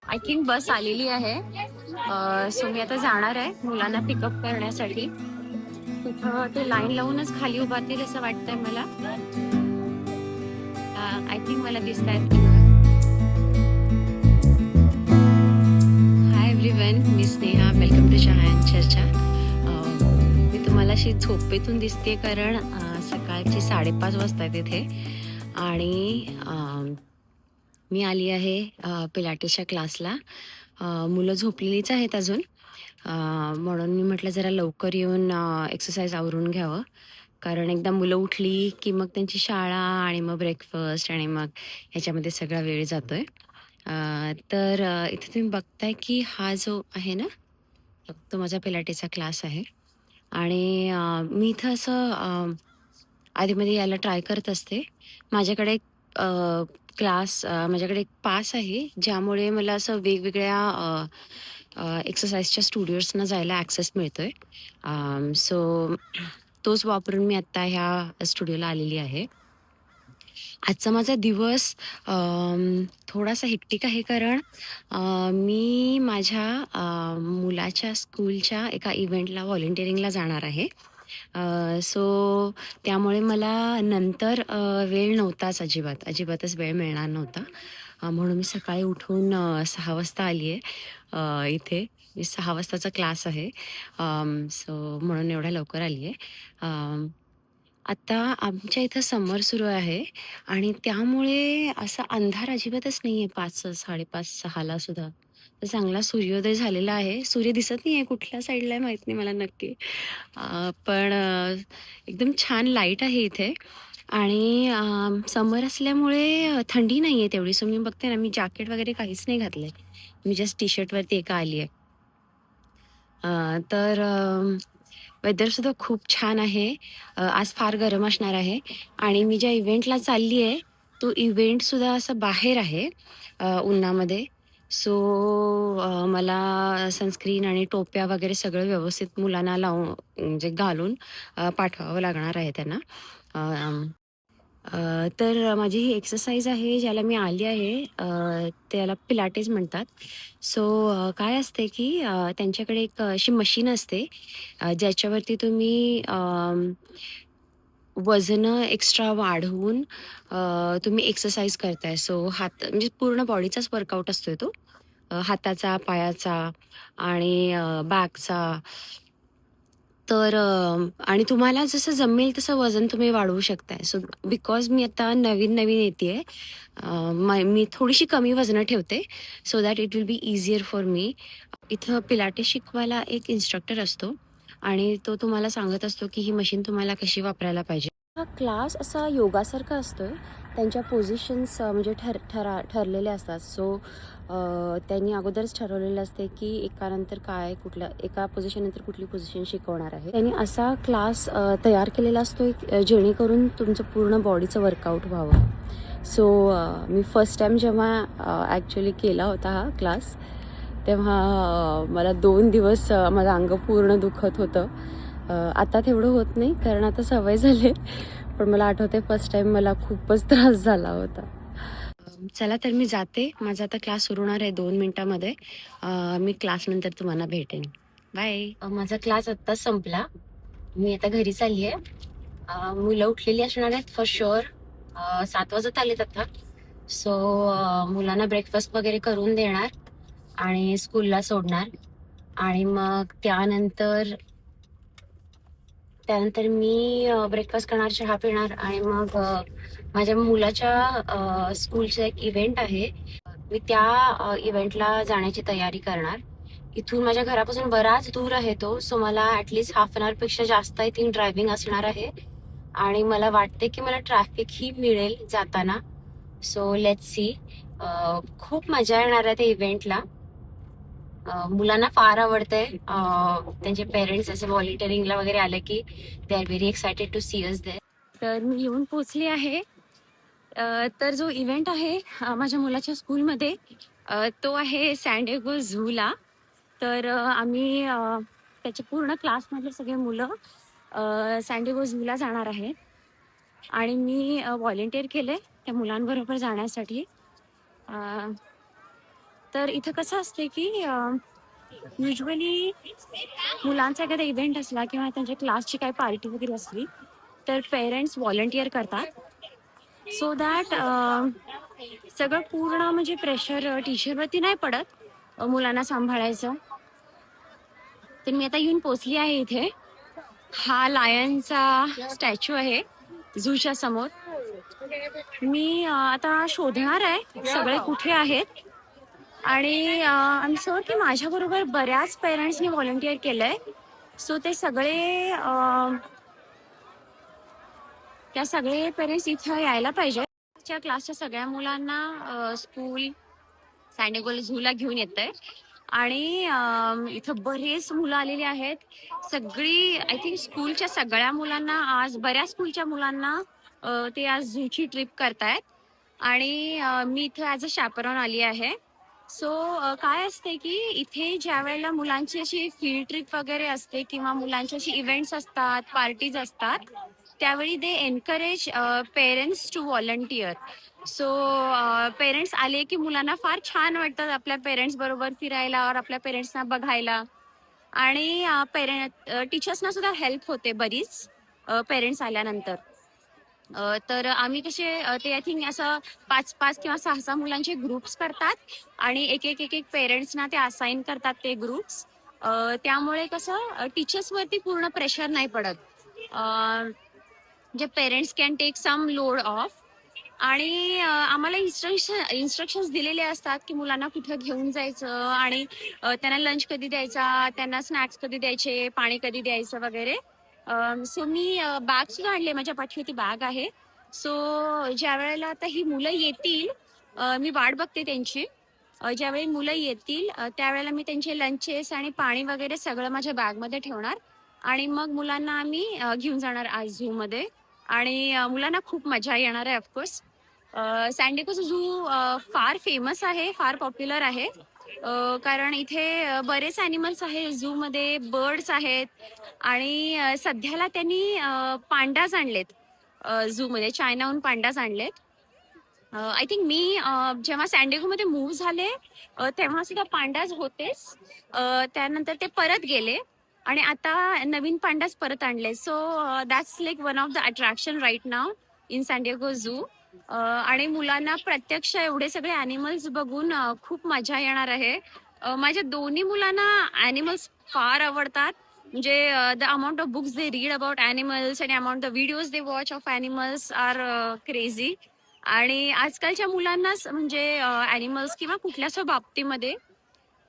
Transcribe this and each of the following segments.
I think बस आलेली आहे. So मी आता जाणार आहे मुलांना पिकअप करण्यासाठी. तिथं ते लाईन लावूनच खाली उभारतील असं वाटतंय मला. आय थिंक मला दिसत आहेत. हाय एव्हरीवन, मी Sneha. Welcome to Chaha and Charcha. मी तुम्हाला अशी झोपेतून दिसते कारण सकाळची 5:30 वाजता तिथे. आणि मी आली आहे पिलाटेसच्या क्लासला. मुलं झोपलेलीच आहेत अजून, म्हणून मी म्हटलं जरा लवकर येऊन एक्सरसाइज आवरून घ्यावं. कारण एकदा मुलं उठली की मग त्यांची शाळा आणि मग ब्रेकफास्ट आणि मग ह्याच्यामध्ये सगळा वेळ जातोय. तर इथे तुम्ही बघताय की हा जो आहे ना, तो माझा पिलाटेसचा क्लास आहे. आणि मी इथं असं आधीमध्ये यायला ट्राय करत असते. माझ्याकडे एक क्लास माझ्याकडे एक पास आहे, ज्यामुळे मला असं वेगवेगळ्या एक्सरसाइजच्या स्टुडिओजना जायला ॲक्सेस मिळतोय. सो तोच वापरून मी आत्ता ह्या स्टुडिओला आलेली आहे. आजचा माझा दिवस थोडासा हेक्टिक आहे कारण मी माझ्या मुलाच्या स्कूलच्या एका इव्हेंटला व्हॉलंटिअरिंगला जाणार आहे. सो त्यामुळे मला नंतर वेळ नव्हताच, अजिबातच वेळ मिळणार नव्हता. म्हणून मी सकाळी उठून 6 वाजता आली आहे इथे. 6 वाजताचा क्लास आहे. सो म्हणून एवढ्या लवकर आली आहे. आता आमच्या इथं समर सुरू आहे आणि त्यामुळे असा अंधार अजिबातच नाही आहे. 5, 5:30, 6ला सुद्धा. तर चांगला सूर्योदय झालेला आहे. सूर्य दिसत नाही आहे, कुठल्या साईडला आहे माहीत नाही मला नक्की. पण एकदम छान लाईट आहे इथे. आणि समर असल्यामुळे थंडी नाही आहे तेवढी. सो मी बघते ना, मी जॅकेट वगैरे काहीच नाही घातलं आहे. मी जस्ट टी-शर्टवरती एका आली आहे. तर वेदरसुद्धा खूप छान आहे. आज फार गरम असणार आहे आणि मी ज्या इव्हेंटला चालली आहे, तो इव्हेंटसुद्धा असा बाहेर आहे उन्हामध्ये. सो मला सनस्क्रीन आणि टोप्या वगैरे सगळं व्यवस्थित मुलांना लावून म्हणजे घालून पाठवावं लागणार आहे त्यांना. तर माझी ही एक्सरसाइज आहे ज्याला मी आली आहे, त्याला पिलाटेस म्हणतात. सो काय असते की त्यांच्याकडे एक अशी मशीन असते ज्याच्यावरती तुम्ही वजनं एक्स्ट्रा वाढवून तुम्ही एक्सरसाइज करताय. सो हात म्हणजे पूर्ण बॉडीचाच वर्कआउट असतोय तो. हाताचा, पायाचा आणि बॅकचा. तर आणि तुम्हाला जसं जमेल तसं वजन तुम्ही वाढवू शकताय. सो बिकॉज मी आता नवीन-नवीन येतेय, मी थोडीशी कमी वजनं ठेवते so that it will be easier for me. इथं पिलाटेस शिकवायला एक इन्स्ट्रक्टर असतो आणि तो तुम्हाला सांगत असतो की ही मशीन तुम्हाला कशी वापरायला पाहिजे. हा क्लास असा योगासारखा असतोय. त्यांच्या पोझिशन्स म्हणजे ठरलेल्या असतात. सो त्यांनी अगोदरच ठरवलेलं असते की एकानंतर काय, एका पोझिशननंतर कुठली पोझिशन शिकवणार आहे. त्यांनी असा क्लास तयार केलेला असतो जेणेकरून तुमचं पूर्ण बॉडीचं वर्कआउट व्हावं. सो मी फर्स्ट टाईम जेव्हा ॲक्च्युली केला होता हा क्लास, तेव्हा मला 2 दिवस माझं अंग पूर्ण दुखत होतं. आता तेवढं होत नाही कारण आता सवय झाली. पण मला आठवते फर्स्ट टाईम मला खूपच त्रास झाला होता. चला तर मी जाते. माझा आता क्लास सुरू होणार आहे 2 मिनिटामध्ये. मी क्लासनंतर तुम्हाला भेटेन. बाय. माझा क्लास आत्ताच संपला. मी आता घरी चालली आहे. मुलं उठलेली असणार आहेत फॉर शुअर. 7 वाजत आलेत आता. सो मुलांना ब्रेकफास्ट वगैरे करून देणार आणि स्कूलला सोडणार आणि मग त्यानंतर त्यानंतर मी ब्रेकफास्ट करणार, चहा पिणार आणि मग माझ्या मुलाच्या स्कूलचा एक इव्हेंट आहे. मी त्या इव्हेंटला जाण्याची तयारी करणार. इथून माझ्या घरापासून बराच दूर आहे तो. सो मला ॲटलीस्ट हाल्फ एन आवरपेक्षा जास्त आय थिंक ड्रायव्हिंग असणार आहे आणि मला वाटते की मला ट्रॅफिकही मिळेल जाताना. So let's see. खूप मजा येणार आहे त्या इव्हेंटला. मुलांना फार आवडतंय. त्यांचे पेरेंट्स असे व्हॉलंटिअरिंगला वगैरे आले की they are very excited to see us there. तर मी येऊन पोचली आहे. तर जो इव्हेंट आहे माझ्या मुलाच्या स्कूलमध्ये, तो आहे सॅन डिएगो झूला. तर आम्ही त्याचे पूर्ण क्लासमधले सगळे मुलं सॅन डिएगो झूला जाणार आहेत आणि मी व्हॉलंटिअर केले त्या मुलांबरोबर जाण्यासाठी. तर इथं कसं असते की युजली मुलांचा एखादा इव्हेंट असला किंवा त्यांच्या क्लासची काही पार्टी वगैरे असली तर पेरेंट्स व्हॉलंटिअर करतात सो दॅट सगळं पूर्ण म्हणजे प्रेशर टीचरवरती नाही पडत मुलांना सांभाळायचं. तर मी आता येऊन पोचली आहे इथे. हा लायनचा स्टॅच्यू आहे झूच्या समोर. मी आता शोधणार आहे सगळे कुठे आहेत आणि आय एम शुअर की माझ्याबरोबर बऱ्याच पेरेंट्सनी व्हॉलंटिअर केलंय. सो ते सगळे त्या सगळे पेरेंट्स इथं यायला पाहिजे. त्या क्लासच्या सगळ्या मुलांना स्कूल सँडिगो झूला घेऊन येत आहे आणि इथं बरेच मुलं आलेली आहेत. सगळी आय थिंक स्कूलच्या सगळ्या मुलांना आज बऱ्याच स्कूलच्या मुलांना ते आज झूची ट्रिप करतायत आणि मी इथं ॲज अ शॅपरॉन आली आहे. सो काय असते की इथे ज्या वेळेला मुलांची अशी फील्ड ट्रिप वगैरे असते किंवा मुलांची अशी इव्हेंट्स असतात पार्टीज असतात त्यावेळी they encourage parents to volunteer. So parents आले की मुलांना फार छान वाटतं आपल्या पेरेंट्स बरोबर फिरायला और आपल्या पेरेंट्सना बघायला आणि टीचर्सना सुद्धा हेल्प होते बरीच पेरेंट्स आल्यानंतर. तर आम्ही कसे ते आय थिंक असं 5-5 किंवा 6-6 मुलांचे ग्रुप्स करतात आणि एक पेरेंट्सना ते असाइन करतात ते ग्रुप्स. त्यामुळे कसं टीचर्सवरती पूर्ण प्रेशर नाही पडत. जे parents can take some load off आणि आम्हाला इन्स्ट्रक्शन्स दिलेले असतात की मुलांना कुठं घेऊन जायचं आणि त्यांना लंच कधी द्यायचा, त्यांना स्नॅक्स कधी द्यायचे, पाणी कधी द्यायचं वगैरे. सो मी बॅग सुद्धा आणली, माझ्या पाठीवरती बॅग आहे. सो ज्या वेळेला आता ही मुलं येतील मी वाट बघते त्यांची. ज्यावेळी मुलं येतील त्यावेळेला मी त्यांचे लंचेस आणि पाणी वगैरे सगळं माझ्या बॅगमध्ये ठेवणार आणि मग मुलांना आम्ही घेऊन जाणार आज झूमध्ये आणि मुलांना खूप मजा येणार आहे. ऑफकोर्स सँडिगो झू फार फेमस आहे, फार पॉप्युलर आहे कारण इथे बरेच ॲनिमल्स आहे झूमध्ये, बर्ड्स आहेत आणि सध्याला त्यांनी पांडाज आणलेत झूमध्ये, चायनाहून पांडाज आणलेत. आय थिंक मी जेव्हा सँडिगोमध्ये मूव्ह झाले तेव्हा सुद्धा पांडाज होतेच, त्यानंतर ते परत गेले आणि आता नवीन पांडाज परत आणले. So that's like one of the attraction right now in San Diego zoo. आणि मुलांना प्रत्यक्ष एवढे सगळे ॲनिमल्स बघून खूप मजा येणार आहे. माझ्या दोन्ही मुलांना ॲनिमल्स फार आवडतात. म्हणजे the amount of books they read about animals आणि amount the videos they watch of animals are crazy. आणि आजकालच्या मुलांनाच म्हणजे ॲनिमल्स किंवा कुठल्याच बाबतीमध्ये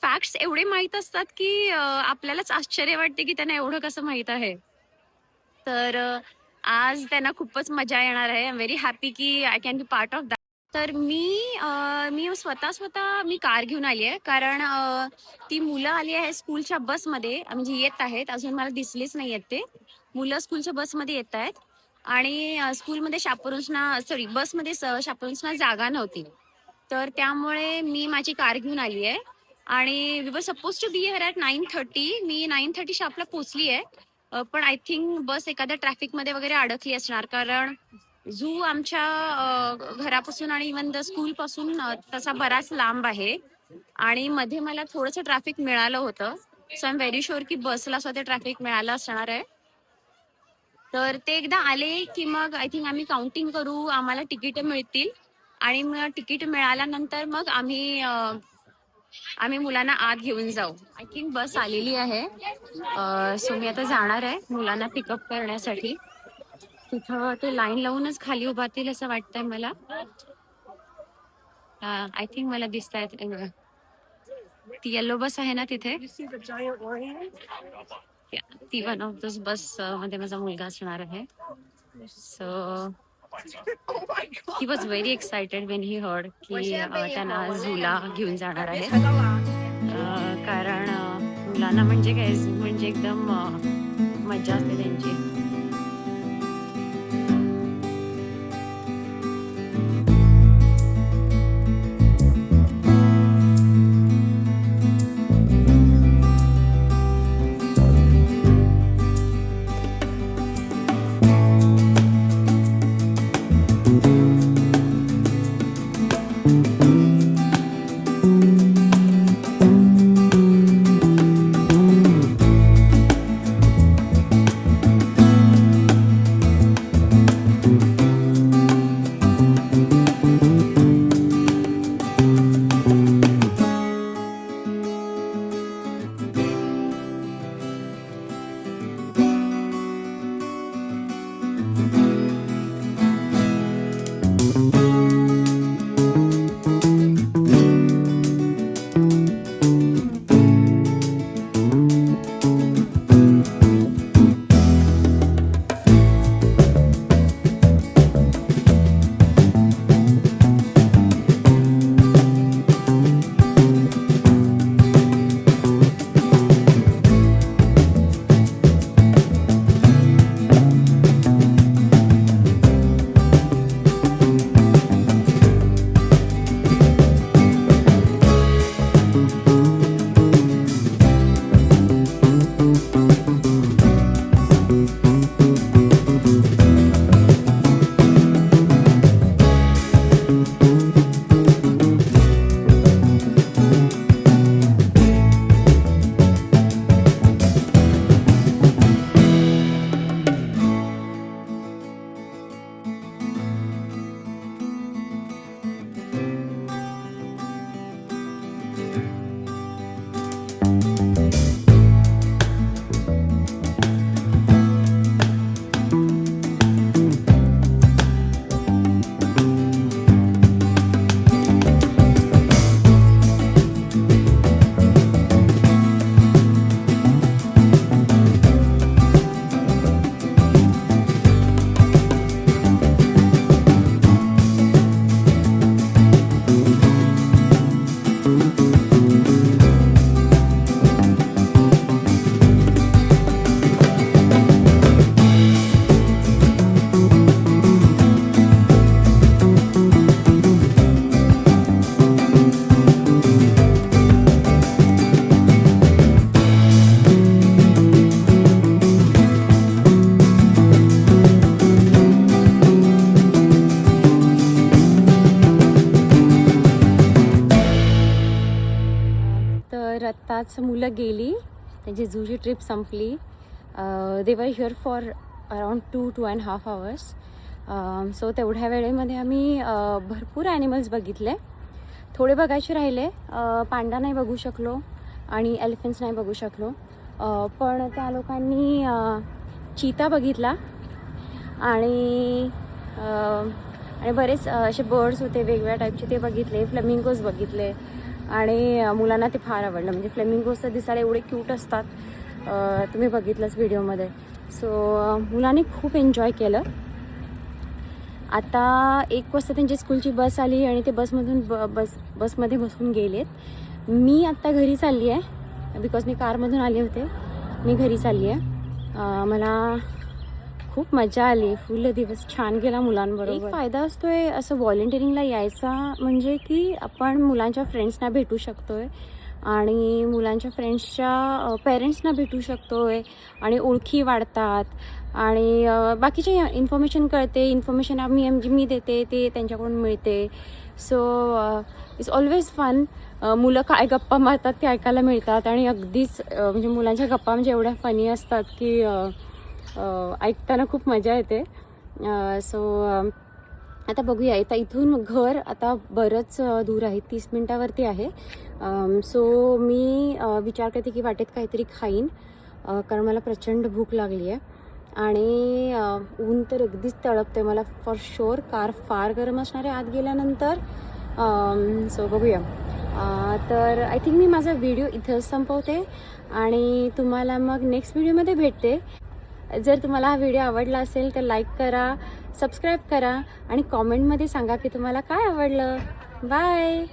फॅक्ट्स एवढे माहीत असतात की आपल्यालाच आश्चर्य वाटते की त्यांना एवढं कसं माहीत आहे. तर आज त्यांना खूपच मजा येणार आहे. आय एम व्हेरी हॅपी की I can be part of that. तर मी स्वतः कार घेऊन आली आहे कारण ती मुलं आली आहे स्कूलच्या बसमध्ये, म्हणजे येत आहेत, अजून मला दिसलेच नाही आहेत. ते मुलं स्कूलच्या बसमध्ये येत आहेत आणि स्कूलमध्ये बसमध्ये शॅपरोन्सना जागा नव्हती, तर त्यामुळे मी माझी कार घेऊन आली आहे आणि we were suppose to be here at 9:30. मी 9:30 शॉपला पोचली आहे, पण आय थिंक बस एखाद्या ट्रॅफिकमध्ये वगैरे अडकली असणार कारण झू आमच्या घरापासून आणि इव्हन द स्कूलपासून तसा बराच लांब आहे आणि मध्ये मला थोडंसं ट्रॅफिक मिळालं होतं. So I am very sure की बसला सुद्धा ते ट्रॅफिक मिळालं असणार आहे. तर ते एकदा आले की मग आय थिंक आम्ही काउंटिंग करू, आम्हाला तिकीट मिळतील आणि मग तिकीट मिळाल्यानंतर मग आम्ही मुलांना आत घेऊन जाऊ. आय थिंक बस आलेली आहे. सो मी आता जाणार आहे मुलांना पिकअप करण्यासाठी. तिथं ते लाईन लावूनच खाली उभारतील असं वाटतंय मला. आय थिंक मला दिसत आहेत ती येलो बस आहे ना तिथे, ती वन ऑफ दोस बस मध्ये माझा मुलगा असणार आहे. So he was very excited when he heard की त्यांना झूला घेऊन जाणार आहे. कारण मुलांना म्हणजे काय झू म्हणजे एकदम मज्जा असते त्यांची. तर आत्ताच मुलं गेली, त्यांची झूची ट्रिप संपली. दे वर here for around 2.5 hours. So तेवढ्या वेळेमध्ये आम्ही भरपूर ॲनिमल्स बघितले. थोडे बघायचे राहिले. पांडा नाही बघू शकलो आणि एलिफंट्स नाही बघू शकलो. पण त्या लोकांनी चीता बघितला आणि बरेच असे बर्ड्स होते वेगवेगळ्या टाईपचे, ते बघितले. फ्लेमिंगोज बघितले आणि मुलांना ते फार आवडलं. म्हणजे फ्लेमिंगोज तर दिसायला एवढे क्यूट असतात, तुम्ही बघितलंच व्हिडिओमध्ये. सो मुलांनी खूप एन्जॉय केलं. आता 1 वाजता त्यांची स्कूलची बस आली आणि ते बसमध्ये बसून गेलेत. मी आत्ता घरी चालली आहे, बिकॉज मी कारमधून आले होते. मी घरी चालली आहे. मला खूप मजा आली. फुल दिवस छान गेला मुलांबरोबर. एक फायदा असतो आहे असं व्हॉलेंटिअरिंगला यायचा, म्हणजे की आपण मुलांच्या फ्रेंड्सना भेटू शकतो आहे आणि मुलांच्या फ्रेंड्सच्या पेरेंट्सना भेटू शकतो आहे आणि ओळखी वाढतात आणि बाकीचे इन्फॉर्मेशन कळते. इन्फॉर्मेशन मी देते ते त्यांच्याकडून मिळते. So it's always fun. मुलं काय गप्पा मारतात ते ऐकायला मिळतात आणि अगदीच म्हणजे मुलांच्या गप्पा म्हणजे एवढ्या फनी असतात की ऐकताना खूप मजा येते. सो आता बघूया. आता इथून घर आता बरंच दूर आहे, 30 मिनटावरती आहे. सो मी विचार करते की वाटेत काहीतरी खाईन, कारण मला प्रचंड भूक लागली आहे आणि ऊन तर अगदीच तळपते मला फॉर शुअर. कार फार गरम असणार आहे आत गेल्यानंतर. सो बघूया. तर आय थिंक मी माझा व्हिडिओ इथंच संपवते आणि तुम्हाला मग नेक्स्ट व्हिडिओमध्ये भेटते. जर तुम्हाला हा व्हिडिओ आवडला असेल तर लाईक करा, सबस्क्राईब करा आणि कॉमेंटमध्ये सांगा की तुम्हाला काय आवडलं. बाय.